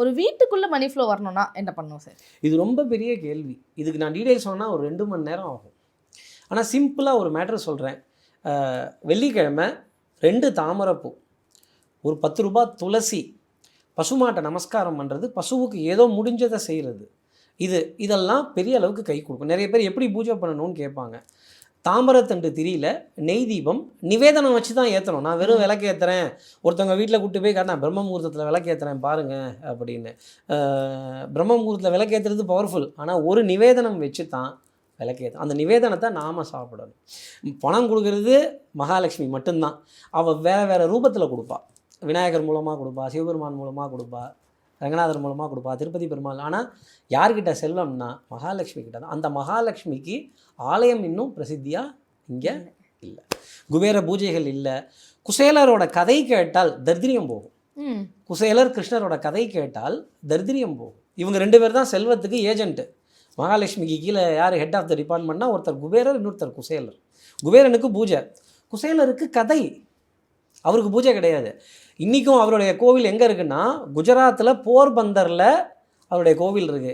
ஒரு வீட்டுக்குள்ளே மணி ஃப்ளோ வரணும்னா என்ன பண்ணணும் சார்? இது ரொம்ப பெரிய கேள்வி. இதுக்கு நான் டீட்டெயில்ஸ் சொன்னால் ஒரு 2 மணி நேரம் ஆகும். ஆனால் சிம்பிளாக ஒரு மேட்ரு சொல்கிறேன். வெள்ளிக்கிழமை 2 தாமரைப்பூ, ஒரு 10 ரூபா துளசி, பசுமாட்டை நமஸ்காரம் பண்ணுறது, பசுவுக்கு ஏதோ முடிஞ்சதை செய்கிறது, இதெல்லாம் பெரிய அளவுக்கு கை கொடுக்கும். நிறைய பேர் எப்படி பூஜை பண்ணணும்னு கேட்பாங்க. தாமரத்தண்டு திரியில் நெய் தீபம் நிவேதனம் வச்சு தான் ஏற்றணும். நான் வெறும் விளக்கு ஏற்றுறேன், ஒருத்தவங்க வீட்டில் கூப்பிட்டு போய் காட்டினா பிரம்ம முகூர்த்தத்தில் விளக்கு ஏற்றுறேன் பாருங்கள் அப்படின்னு. பிரம்ம முகூர்த்தத்தில் விளக்கு ஏற்றுறது பவர்ஃபுல், ஆனால் ஒரு நிவேதனம் வச்சு தான் விளக்கு ஏற்றும். அந்த நிவேதனத்தை நாம் சாப்பிடணும். பணம் கொடுக்கறது மகாலட்சுமி மட்டும்தான். அவள் வேறு வேறு ரூபத்தில் கொடுப்பா. விநாயகர் மூலமாக கொடுப்பா, சிவபெருமான் மூலமாக கொடுப்பா, ரங்கநாதர் மூலமாக கொடுப்பா, திருப்பதி பெருமாள். ஆனால் யார்கிட்ட செல்வம்னா மகாலட்சுமி கிட்ட தான். அந்த மகாலட்சுமிக்கு ஆலயம் இன்னும் பிரசித்தியாக இங்கே இல்லை. குபேர பூஜைகள் இல்லை. குசேலரோட கதை கேட்டால் தரித்திரியம் போகும். குசேலர் கிருஷ்ணரோட கதை கேட்டால் தரித்திரியம் போகும். இவங்க 2 பேர் தான் செல்வத்துக்கு ஏஜென்ட்டு. மகாலட்சுமிக்கு கீழே யார் ஹெட் ஆஃப் த டிபார்ட்மெண்ட்னா ஒருத்தர் குபேரர், இன்னொருத்தர் குசேலர். குபேரனுக்கு பூஜை, குசேலருக்கு கதை, அவருக்கு பூஜை கிடையாது. இன்றைக்கும் அவருடைய கோவில் எங்கே இருக்குன்னா குஜராத்தில் போர்பந்தரில் அவருடைய கோவில் இருக்குது.